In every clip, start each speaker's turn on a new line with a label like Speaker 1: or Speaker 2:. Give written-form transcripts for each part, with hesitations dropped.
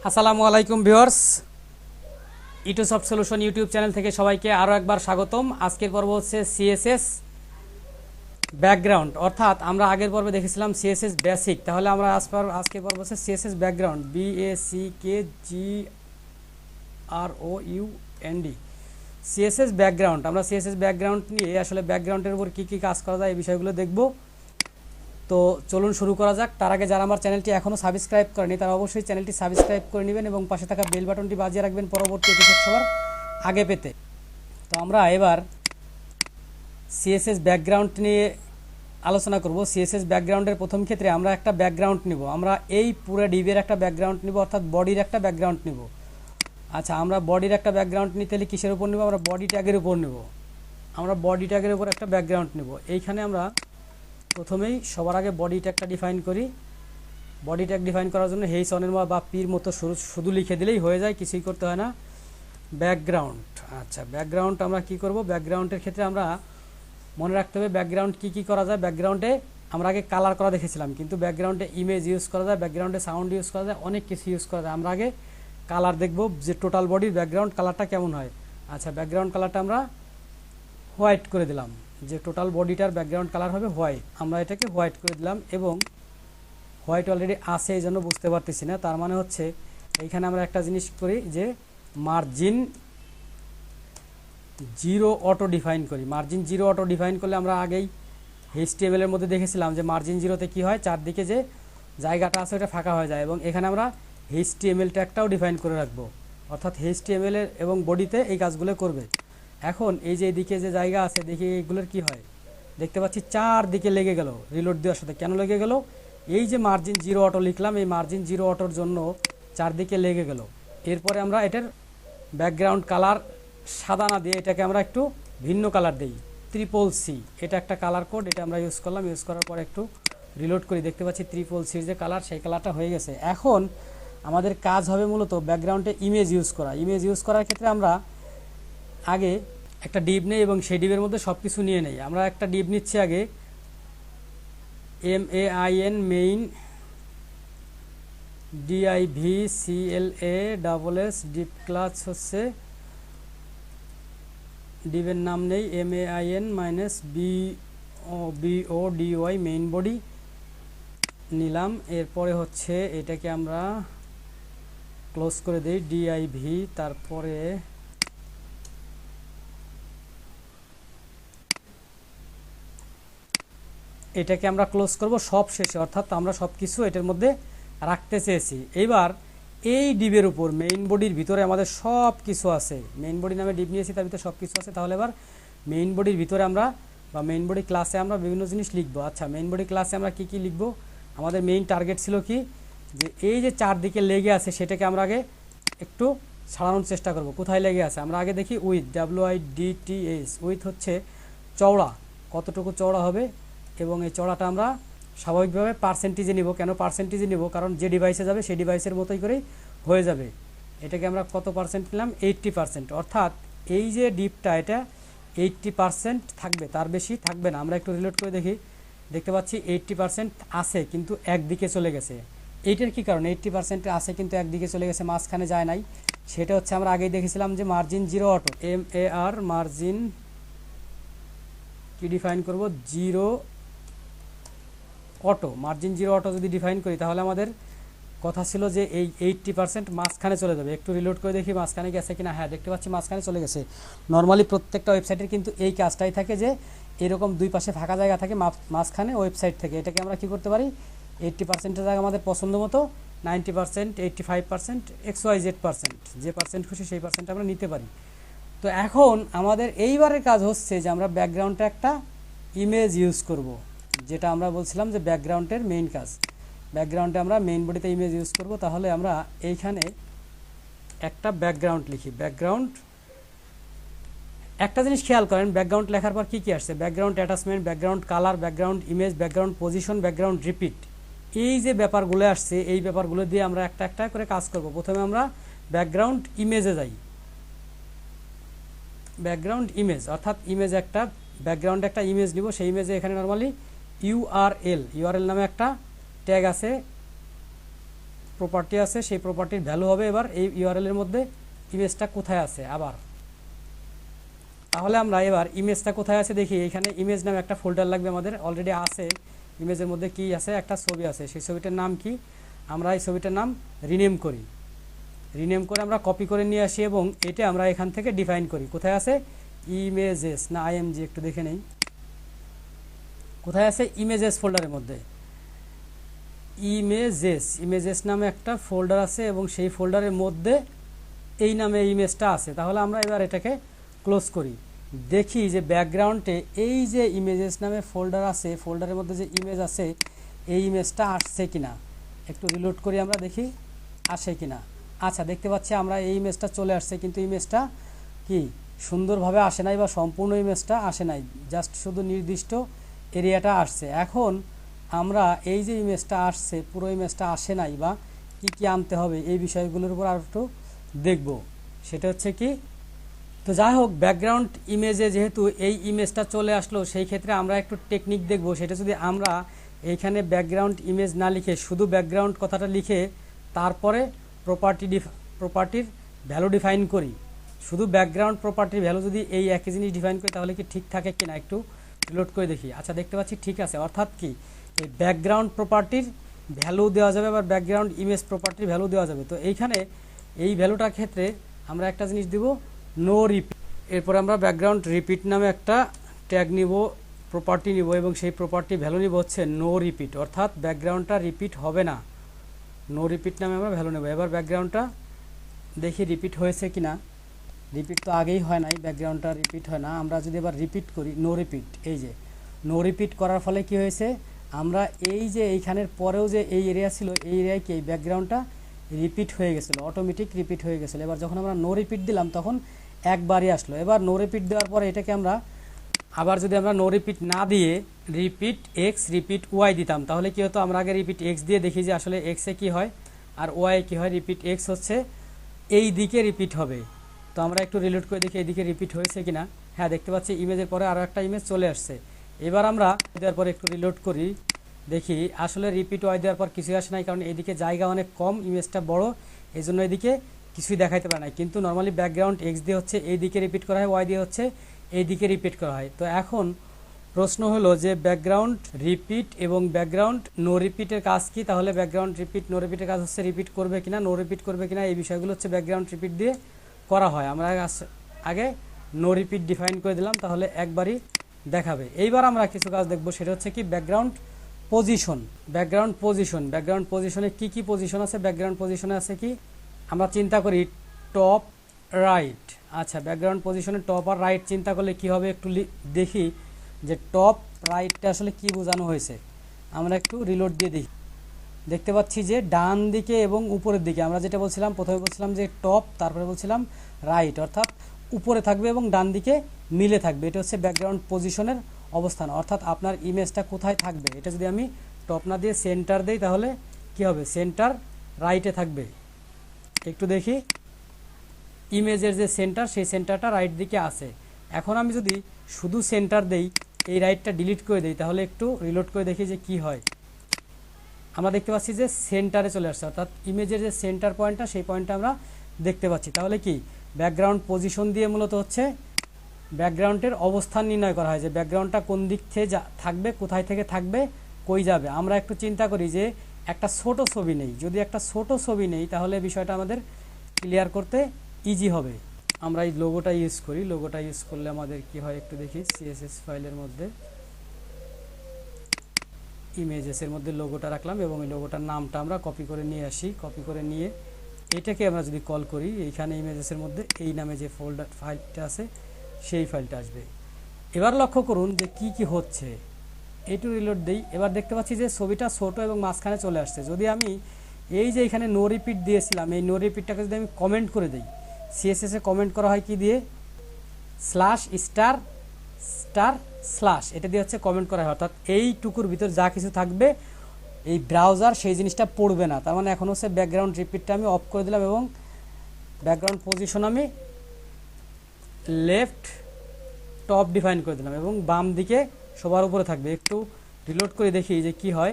Speaker 1: আসসালামু আলাইকুম viewers, ইটোসফট solution YouTube channel থেকে সবাইকে আরও একবার স্বাগতম। আজকের পর্ব হচ্ছে সিএসএস ব্যাকগ্রাউন্ড, অর্থাৎ আমরা আগের পর্বে দেখেছিলাম সিএসএস বেসিক, তাহলে আমরা আজকের পর্ব হচ্ছে CSS background, BACKGROUND। CSS background, আমরা সিএসএস ব্যাকগ্রাউন্ড নিয়ে আসলে ব্যাকগ্রাউন্ডের উপর কী কী কাজ করা যায় এই বিষয়গুলো দেখব। তো চলুন শুরু করা যাক। তার আগে যারা আমার চ্যানেলটি এখনও সাবস্ক্রাইব করেনি তারা অবশ্যই চ্যানেলটি সাবস্ক্রাইব করে নেবেন এবং পাশে থাকা বেল বাটনটি বাজিয়ে রাখবেন পরবর্তী এপিসোড সবার আগে পেতে। তো আমরা এবার সিএসএস ব্যাকগ্রাউন্ড নিয়ে আলোচনা করব। সিএসএস ব্যাকগ্রাউন্ডের প্রথম ক্ষেত্রে আমরা একটা ব্যাকগ্রাউন্ড নিব, আমরা এই পুরো ডিবের একটা ব্যাকগ্রাউন্ড নিব, অর্থাৎ বডির একটা ব্যাকগ্রাউন্ড নিব। আচ্ছা, আমরা বডির একটা ব্যাকগ্রাউন্ড নিতে হলে কিসের উপর নেব? আমরা বডি ট্যাগের উপর নেব। আমরা বডি ট্যাগের উপর একটা ব্যাকগ্রাউন্ড নেব। এইখানে আমরা প্রথমেই সবার আগে বডি ট্যাগটা ডিফাইন করি। বডি ট্যাগ ডিফাইন করার জন্য হেইস অনের বা পির মতো শুধু লিখে দিলেই হয়ে যায়, কিছুই করতে হয় না। ব্যাকগ্রাউন্ড, আচ্ছা ব্যাকগ্রাউন্ড আমরা কি করব? ব্যাকগ্রাউন্ডের ক্ষেত্রে আমরা মনে রাখতে হবে ব্যাকগ্রাউন্ড কি করা যায়। ব্যাকগ্রাউন্ডে আমরা আগে কালার করা দেখেছিলাম, কিন্তু ব্যাকগ্রাউন্ডে ইমেজ ইউজ করা যায়, ব্যাকগ্রাউন্ডে সাউন্ড ইউজ করা যায়, অনেক কিছু ইউজ করা যায়। আমরা আগে কালার দেখব যে টোটাল বডির ব্যাকগ্রাউন্ড কালারটা কেমন হয়। আচ্ছা, ব্যাকগ্রাউন্ড কালারটা আমরা হোয়াইট করে দিলাম, যে টোটাল বডিটার ব্যাকগ্রাউন্ড কালার হবে হোয়াইট, আমরা এটাকে হোয়াইট করে দিলাম। এবং হোয়াইট অলরেডি আছে এই জন্য বুঝতে পারতেছি না, তার মানে হচ্ছে এইখানে আমরা একটা জিনিস করি যে মার্জিন জিরো অটো ডিফাইন করি। মার্জিন জিরো অটো ডিফাইন করলে আমরা আগেই এইচটিএমএল এর মধ্যে দেখেছিলাম যে মার্জিন জিরোতে কি হয়, চারদিকে যে জায়গাটা আছে ওটা ফাঁকা হয়ে যায়। এবং এখানে আমরা এইচটিএমএল ট্যাগটাও ডিফাইন করে রাখবো, অর্থাৎ এইচটিএমএল এর এবং বডিতে এই কাজগুলো করবে। এখন এই যে এদিকে যে জায়গা আছে দেখি এইগুলোর কি হয়, দেখতে পাচ্ছি চারদিকে লেগে গেল রিলোড দেওয়ার সাথে। কেন লেগে গেল? এই যে মার্জিন জিরো অটো লিখলাম, এই মার্জিন জিরো অটোর জন্য চারদিকে লেগে গেল। এরপরে আমরা এটার ব্যাকগ্রাউন্ড কালার সাদা না দিয়ে এটাকে আমরা একটু ভিন্ন কালার দিই, CCC, এটা একটা কালার কোড, এটা আমরা ইউজ করলাম। ইউজ করার পর একটু রিলোড করি, দেখতে পাচ্ছি CCCর যে কালার সেই কালারটা হয়ে গেছে। এখন আমাদের কাজ হবে মূলত ব্যাকগ্রাউন্ডে ইমেজ ইউজ করা। ইমেজ ইউজ করার ক্ষেত্রে আমরা আগে একটা ডিপ নেই এবং সেই ডিপের মধ্যে সব কিছু নিয়ে নেই। আমরা একটা ডিপ নিচ্ছি আগে, MAIN main DIVCLASS deep class হচ্ছে, ডিপের নাম নেই, MAIN BODY মেইন বডি নিলাম। এরপরে হচ্ছে এটাকে আমরা ক্লোজ করে দিই DIV, তারপরে এটাকে আমরা ক্লোজ করব সব শেষে, অর্থাৎ আমরা সব কিছু এটার মধ্যে রাখতে চেয়েছি। এইবার এই ডিবের উপর মেইন বডির ভিতরে আমাদের সব কিছু আছে, মেইন বডি নামে ডিপ নিয়েছি, তার ভিতরে সব কিছু আছে। তাহলে এবার মেইন বডির ভিতরে আমরা বা মেইন বডি ক্লাসে আমরা বিভিন্ন জিনিস লিখবো। আচ্ছা, মেইন বডি ক্লাসে আমরা কি লিখবো? আমাদের মেইন টার্গেট ছিল কি, যে এই যে চারদিকে লেগে আছে সেটাকে আমরা আগে একটু ছাড়ানোর চেষ্টা করব। কোথায় লেগে আছে আমরা আগে দেখি। উইথ, WIDTH, উইথ হচ্ছে চওড়া, কতটুকু চওড়া হবে। এবং এই চওড়াটা আমরা স্বাভাবিকভাবে পার্সেন্টেজে নিব। কেন পার্সেন্টেজে নিব? কারণ যে ডিভাইসে যাবে সেই ডিভাইসের মতোই করেই হয়ে যাবে। এটাকে আমরা কত পার্সেন্ট নিলাম? 80%, অর্থাৎ এই যে ডিপটা এটা 80% থাকবে, তার বেশি থাকবে না। আমরা একটু রিলোড করে দেখি, দেখতে পাচ্ছি 80% আছে কিন্তু একদিকে চলে গেছে। এইটার কি কারণ? 80% আছে কিন্তু একদিকে চলে গেছে, মাঝখানে যায় নাই। সেটা হচ্ছে আমরা আগেই দেখেছিলাম যে margin zero auto, MAR margin কি ডিফাইন করব? Zero auto. Margin zero auto যদি ডিফাইন করি তাহলে আমাদের কথা ছিল যে এই 80% মাঝখানে চলে যাবে। একটু রিলোড করে দেখি মাঝখানে গেছে কিনা। হ্যাঁ, দেখতে পাচ্ছি মাঝখানে চলে গেছে। নর্মালি প্রত্যেকটা ওয়েবসাইটের কিন্তু এই কাজটাই থাকে যে এরকম দুই পাশে ফাঁকা জায়গা থাকে মাঝখানে ওয়েবসাইট থেকে। এটাকে আমরা কি করতে পারি? 80%-এর জায়গা আমাদের পছন্দ মতো 90%, 85%, XYZ%, যে পার্সেন্ট খুশি সেই পার্সেন্ট আমরা নিতে পারি। তো এখন আমাদের এইবারের কাজ হচ্ছে যে আমরা ব্যাকগ্রাউন্ডে একটা ইমেজ ইউজ করব, যেটা আমরা বলছিলাম যে ব্যাকগ্রাউন্ডের মেইন কাজ। ব্যাকগ্রাউন্ডে আমরা মেইন বডিতে ইমেজ ইউজ করব। তাহলে আমরা এইখানে একটা ব্যাকগ্রাউন্ড লিখি। ব্যাকগ্রাউন্ড, একটা জিনিস খেয়াল করেন, ব্যাকগ্রাউন্ড লেখার পর কি আসছে? Background attachment, background colour, background image, background position, background repeat, এই যে ব্যাপারগুলো আসছে এই ব্যাপারগুলো দিয়ে আমরা একটা একটা করে কাজ করব। প্রথমে আমরা ব্যাকগ্রাউন্ড ইমেজে যাই। ব্যাকগ্রাউন্ড ইমেজ, অর্থাৎ ইমেজ একটা ব্যাকগ্রাউন্ডে একটা ইমেজ নিব। সেই ইমেজে এখানে নর্মালি ইউআরএল নামে একটা ট্যাগ আছে, প্রপার্টি আছে, সেই প্রপার্টির ভ্যালু হবে এবার এই ইউআরএল এর মধ্যে ইমেজটা কোথায় আছে। আবার তাহলে আমরা এবার ইমেজটা কোথায় আছে দেখি। এখানে ইমেজ নামে একটা ফোল্ডার লাগবে আমাদের, অলরেডি আছে। ইমেজের মধ্যে কি আছে, একটা ছবি আছে, সেই ছবিটার নাম কি, আমরা এই ছবিটার নাম রিনেম করি। রিনেম করে আমরা কপি করে নিয়ে আসি এবং এটা আমরা এখান থেকে ডিফাইন করি। কোথায় আছে, ইমেজেস না আইএমজি, একটু দেখে নেই কোথায় আছে, ইমেজেস ফোল্ডারের মধ্যে। ইমেজেস নামে একটা ফোল্ডার আছে এবং সেই ফোল্ডারের মধ্যে এই নামে ইমেজটা আছে। তাহলে আমরা এবার এটাকে ক্লোজ করি, দেখি যে ব্যাকগ্রাউন্ডে এই যে ইমেজেস নামে ফোল্ডার আছে, ফোল্ডারের মধ্যে যে ইমেজ আছে এই ইমেজটা আসছে কিনা। একটু রিলোড করি, আমরা দেখি আসে কিনা। আচ্ছা, দেখতে পাচ্ছি আমরা এই ইমেজটা চলে আসছে, কিন্তু ইমেজটা কি সুন্দরভাবে আসে নাই বা সম্পূর্ণ ইমেজটা আসে নাই, জাস্ট শুধু নির্দিষ্ট এরিয়াটা আসছে। এখন আমরা এই যে ইমেজটা আসছে, পুরো ইমেজটা আসে নাই বা কি কি আনতে হবে এই বিষয়গুলোর উপর আর একটু দেখব। সেটা হচ্ছে কি, তো যাই হোক, ব্যাকগ্রাউন্ড ইমেজে যেহেতু এই ইমেজটা চলে আসলো, সেই ক্ষেত্রে আমরা একটু টেকনিক দেখব। সেটা যদি আমরা এইখানে ব্যাকগ্রাউন্ড ইমেজ না লিখে শুধু ব্যাকগ্রাউন্ড কথাটা লিখে তারপরে প্রপার্টির ভ্যালু ডিফাইন করি, শুধু ব্যাকগ্রাউন্ড প্রপার্টির ভ্যালু যদি এই একই জিনিস ডিফাইন করি তাহলে কি ঠিক থাকে কিনা একটু রিলোড করে দেখি। আচ্ছা, দেখতে পাচ্ছি ঠিক আছে। অর্থাৎ কি, এই ব্যাকগ্রাউন্ড প্রপার্টির ভ্যালু দেওয়া যাবে, আবার ব্যাকগ্রাউন্ড ইমেজ প্রপার্টির ভ্যালু দেওয়া যাবে। তো এইখানে এই ভ্যালুটার ক্ষেত্রে আমরা একটা জিনিস দিব, নো রিপিট। এরপর আমরা ব্যাকগ্রাউন্ড রিপিট নামে একটা ট্যাগ নিব, প্রপার্টি নিব এবং সেই প্রপার্টি ভ্যালু নিব হচ্ছে নো রিপিট, অর্থাৎ ব্যাকগ্রাউন্ডটা রিপিট হবে না। নো রিপিট নামে আমরা ভ্যালু নেব। এবার ব্যাকগ্রাউন্ডটা দেখি রিপিট হয়েছে কিনা। রিপিট তো আগেই হয় নাই, ব্যাকগ্রাউন্ডটা রিপিট হয় না। আমরা যদি এবার রিপিট করি, নো রিপিট, এই যে নো রিপিট করার ফলে কি হয়েছে, আমরা এই যে এইখানের পরেও যে এই এরিয়া ছিল, এই এরিয়ায় কি এই ব্যাকগ্রাউন্ডটা রিপিট হয়ে গেছিলো, অটোমেটিক রিপিট হয়ে গেছিলো। এবার যখন আমরা নো রিপিট দিলাম তখন একবারই আসলো। এবার নো রিপিট দেওয়ার পরে এটাকে আমরা আবার যদি আমরা নো রিপিট না দিয়ে রিপিট এক্স রিপিট ওয়াই দিতাম তাহলে কি হতো, আমরা আগে রিপিট এক্স দিয়ে দেখি যে আসলে এক্সে কি হয় আর ওয়াই কি হয়। রিপিট এক্স হচ্ছে এই দিকে রিপিট হবে, তো আমরা একটু রিলোড করে দেখি এইদিকে রিপিট হয়েছে কিনা। হ্যাঁ, দেখতে পাচ্ছি ইমেজের পরে আরও একটা ইমেজ চলে আসছে। এবার আমরা দেওয়ার পরে একটু রিলোড করি, দেখি আসলে রিপিট ওয়াই দেওয়ার পর কিছুই আসে নাই, কারণ এইদিকে জায়গা অনেক কম, ইমেজটা বড়, এই জন্য এদিকে কিছুই দেখাইতে পারে না। কিন্তু নর্মালি ব্যাকগ্রাউন্ড এক্স দিয়ে হচ্ছে এই দিকে রিপিট করা হয়, ওয়াই দিয়ে হচ্ছে এই দিকে রিপিট করা হয়। তো এখন প্রশ্ন হলো যে ব্যাকগ্রাউন্ড রিপিট এবং ব্যাকগ্রাউন্ড নো রিপিটের কাজ কি। তাহলে ব্যাকগ্রাউন্ড রিপিট নো রিপিটের কাজ হচ্ছে রিপিট করবে কিনা, নো রিপিট করবে কিনা, এই বিষয়গুলো হচ্ছে ব্যাকগ্রাউন্ড রিপিট দিয়ে করা হয়। আমরা আগে নো রিপিট ডিফাইন করে দিলাম, তাহলে একবারই দেখাবে। এইবার আমরা কিছু কাজ দেখব, সেটা হচ্ছে কি ব্যাকগ্রাউন্ড পজিশন। ব্যাকগ্রাউন্ড পজিশনে কি কি পজিশন আছে, ব্যাকগ্রাউন্ড পজিশনে আছে কি, আমরা চিন্তা করি টপ রাইট। আচ্ছা, ব্যাকগ্রাউন্ড পজিশনে টপ আর রাইট চিন্তা করলে কি হবে একটু দেখি যে টপ রাইটটা আসলে কি বোঝানো হয়েছে। আমরা একটু রিলোড দিয়ে দেখি, দেখতে পাচ্ছি যে ডান দিকে এবং উপরের দিকে, আমরা যেটা বলছিলাম প্রথমে বলছিলাম যে টপ, তারপরে বলছিলাম রাইট, অর্থাৎ উপরে থাকবে এবং ডান দিকে মিলে থাকবে। এটা হচ্ছে ব্যাকগ্রাউন্ড পজিশনের অবস্থান, অর্থাৎ আপনার ইমেজটা কোথায় থাকবে। এটা যদি আমি টপ না দিয়ে সেন্টার দেই তাহলে কি হবে, সেন্টার রাইটে থাকবে। একটু দেখি, ইমেজের যে সেন্টার সেই সেন্টারটা রাইট দিকে আছে। এখন আমি যদি শুধু সেন্টার দেই, এই রাইটটা ডিলিট করে দেই, তাহলে একটু রিলোড করে দেখি যে কি হয়। আমরা দেখতে পাচ্ছি যে সেন্টারে চলে আসছে, অর্থাৎ ইমেজের যে সেন্টার পয়েন্টটা সেই পয়েন্টটা আমরা দেখতে পাচ্ছি। তাহলে কি ব্যাকগ্রাউন্ড পজিশন দিয়ে মূলত হচ্ছে ব্যাকগ্রাউন্ডের অবস্থান নির্ণয় করা হয়, যে ব্যাকগ্রাউন্ডটা কোন দিক থেকে থাকবে, কোথায় থেকে থাকবে, কই যাবে। আমরা একটু চিন্তা করি যে একটা ছোট ছবি নেই, যদি একটা ছোট ছবি নেই তাহলে বিষয়টা আমাদের ক্লিয়ার করতে ইজি হবে। আমরা এই লোগোটা ইউজ করি, লোগোটা ইউজ করলে আমাদের কি হয় একটু দেখি। সিএসএস ফাইলের মধ্যে ইমেজেসের মধ্যে লোগোটা রাখলাম এবং এই লোগোটার নামটা আমরা কপি করে নিয়ে আসি। কপি করে নিয়ে এটাকে আমরা যদি কল করি, এইখানে ইমেজেসের মধ্যে এই নামে যে ফোল্ডার ফাইলটা আছে সেই ফাইলটা আসবে। এবার লক্ষ্য করুন যে কি কি হচ্ছে, এইটু রিলোড দেই। এবার দেখতে পাচ্ছি যে ছবিটা ছোট এবং মাঝখানে চলে আসছে। যদি আমি এই যে এখানে নো রিপিট দিয়েছিলাম, এই নো রিপিটটাকে যদি আমি কমেন্ট করে দিই, সিএসএসে কমেন্ট করা হয় কি দিয়ে, স্ল্যাশ স্টার স্টার স্ল্যাশ, এটা দিয়ে হচ্ছে কমেন্ট করা হয়। অর্থাৎ এইটুকুর ভিতর যা কিছু থাকবে এই ব্রাউজার সেই জিনিসটা পড়বে না। তার মানে এখন হচ্ছে ব্যাকগ্রাউন্ড রিপিটটা আমি অফ করে দিলাম এবং ব্যাকগ্রাউন্ড পজিশন আমি লেফট টপ ডিফাইন করে দিলাম এবং বাম দিকে সবার উপরে থাকবে। একটু রিলোড করে দেখি যে কি হয়।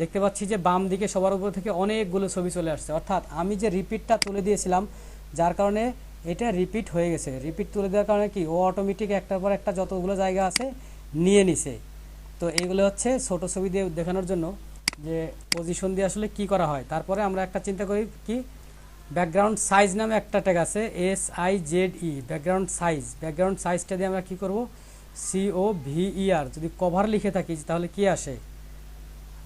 Speaker 1: দেখতে পাচ্ছি যে বাম দিকে সবার উপর থেকে অনেকগুলো ছবি চলে আসছে, অর্থাৎ আমি যে রিপিটটা তুলে দিয়েছিলাম যার কারণে এটা রিপিট হয়ে গেছে। রিপিট তুলে দেওয়ার কারণে কি ও অটোমেটিক একটার পর একটা যতগুলো জায়গা আছে নিয়ে নিছে। তো এইগুলো হচ্ছে ছোট ছবি দিয়ে দেখানোর জন্য যে পজিশন দিয়ে আসলে কি করা হয়। তারপরে আমরা একটা চিন্তা করি কি, ব্যাকগ্রাউন্ড সাইজ নামে একটা ট্যাগ আছে, SIZE, ব্যাকগ্রাউন্ড সাইজ। ব্যাকগ্রাউন্ড সাইজটা দিয়ে আমরা কি করব, COVER, যদি কভার লিখে থাকি তাহলে কি আসে,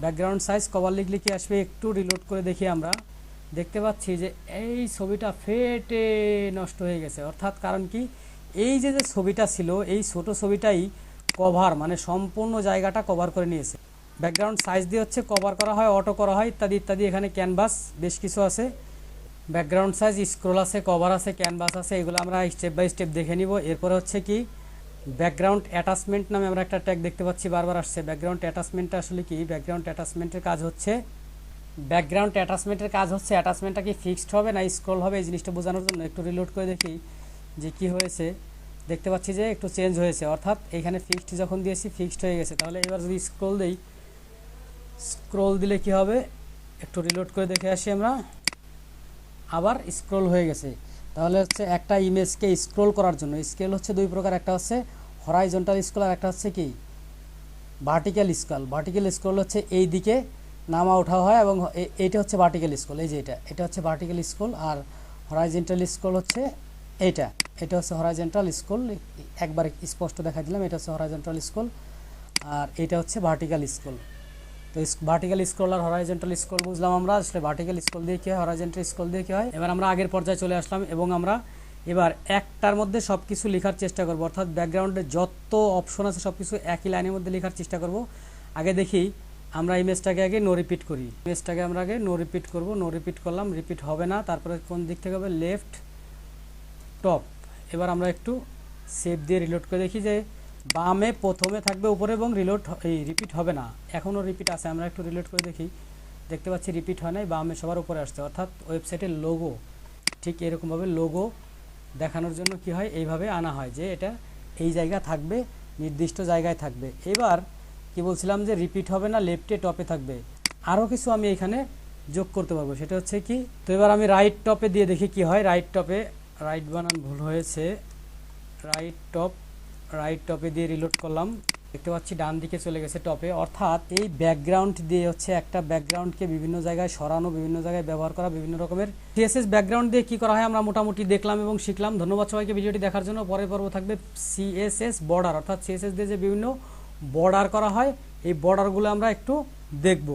Speaker 1: ব্যাকগ্রাউন্ড সাইজ কভার লিখলে কি আসবে, একটু রিলোড করে দেখি। আমরা দেখতে পাচ্ছি যে এই ছবিটা ফেটে নষ্ট হয়ে গেছে, অর্থাৎ কারণ কি, এই যে ছবিটা ছিল এই ছোট ছবিটাই কভার, মানে সম্পূর্ণ জায়গাটা কভার করে নিয়েছে। ব্যাকগ্রাউন্ড সাইজ দিয়ে হচ্ছে কভার করা হয়, অটো করা হয়, ইত্যাদি ইত্যাদি। এখানে ক্যানভাস বেশ কিছু আছে, ব্যাকগ্রাউন্ড সাইজ, স্ক্রোল আছে, কভার আছে, ক্যানভাস আছে, এগুলো আমরা স্টেপ বাই স্টেপ দেখে নিব। এরপরে হচ্ছে কি, ব্যাকগ্রাউন্ড অ্যাটাচমেন্ট নামে আমরা একটা ট্যাগ দেখতে পাচ্ছি বারবার আসছে। ব্যাকগ্রাউন্ড অ্যাটাচমেন্টটা আসলে কি, ব্যাকগ্রাউন্ড অ্যাটাচমেন্টের কাজ হচ্ছে, অ্যাটাচমেন্টটা কি ফিক্সড হবে না স্ক্রোল হবে, এই জিনিসটা বোঝানোর জন্য একটু রিলোড করে দেখি যে কি হয়েছে। দেখতে পাচ্ছি যে একটু চেঞ্জ হয়েছে, অর্থাৎ এখানে ফিক্সড যখন দিয়েছি ফিক্সড হয়ে গেছে। তাহলে এবার যদি স্ক্রোল দিই, স্ক্রোল দিলে কি হবে, একটু রিলোড করে দেখে আসি আমরা, আবার স্ক্রোল হয়ে গেছে। তাহলে হচ্ছে একটা ইমেজকে স্ক্রোল করার জন্য স্কেল হচ্ছে দুই প্রকার, একটা হচ্ছে হরাইজন্টাল স্ক্রল আর একটা হচ্ছে কি ভার্টিক্যাল স্ক্রল। ভার্টিক্যাল স্ক্রল হচ্ছে এই দিকে নামা ওঠা হয় এবং এইটা হচ্ছে ভার্টিক্যাল স্ক্রল, এই যে এটা হচ্ছে ভার্টিক্যাল স্ক্রল। আর হরাইজন্টাল স্ক্রল হচ্ছে এটা হচ্ছে হরাইজন্টাল স্ক্রল, একবার স্পষ্ট দেখা দিলাম, এটা হচ্ছে হরাইজন্টাল স্ক্রল আর এটা হচ্ছে ভার্টিক্যাল স্ক্রল। তো ভার্টিক্যাল স্ক্রল আর হরাইজন্টাল স্ক্রল বুঝলাম আমরা, আসলে ভার্টিক্যাল স্ক্রল দিয়ে কী হয়, হরাইজন্টাল স্ক্রল দিয়ে কী হয়। এবার আমরা আগের পর্যায়ে চলে আসলাম এবং আমরা এবার একটার মধ্যে সব কিছু লেখার চেষ্টা করব, অর্থাৎ ব্যাকগ্রাউন্ডে যত অপশন আছে সব কিছু একই লাইনের মধ্যে লেখার চেষ্টা করব। আগে দেখি আমরা ইমেজটাকে আগে নো রিপিট করি, ইমেজটাকে আমরা আগে নো রিপিট করব। নো রিপিট করলাম, রিপিট হবে না। তারপরে কোন দিক থেকে হবে, লেফট টপ। এবার আমরা একটু সেভ দিয়ে রিলোড করে দেখি যে বামে প্রথমে থাকবে উপরে এবং রিপিট হবে না, এখনও রিপিট আছে। আমরা একটু রিলোড করে দেখি, দেখতে পাচ্ছি রিপিট হয় নাই, বামে সবার উপরে আসছে, অর্থাৎ ওয়েবসাইটের লোগো ঠিক এরকমভাবে লোগো দেখানোর জন্য কি হয়, এইভাবে আনা হয় যে এটা এই জায়গা থাকবে, নির্দিষ্ট জায়গায় থাকবে। এবার কি বলছিলাম যে রিপিট হবে না, লেফটে টপে থাকবে। আরও কিছু আমি এখানে যোগ করতে পারবো, সেটা হচ্ছে কি, তো এবার আমি রাইট টপে দিয়ে দেখি কি হয়। রাইট টপে, রাইট বানান ভুল হয়েছে, রাইট টপে দিয়ে রিলোড করলাম, দেখতে পাচ্ছি ডান দিকে চলে গেছে টপে। অর্থাৎ এই ব্যাকগ্রাউন্ড দিয়ে হচ্ছে একটা ব্যাকগ্রাউন্ডকে বিভিন্ন জায়গায় সরানো, বিভিন্ন জায়গায় ব্যবহার করা, বিভিন্ন রকমের CSS ব্যাকগ্রাউন্ড দিয়ে কি করা হয় আমরা মোটামুটি দেখলাম এবং শিখলাম। ধন্যবাদ সবাইকে ভিডিওটি দেখার জন্য। পরের পর্ব থাকবে CSS বর্ডার, অর্থাৎ CSS দিয়ে যে বিভিন্ন বর্ডার করা হয় এই বর্ডারগুলো আমরা একটু দেখব।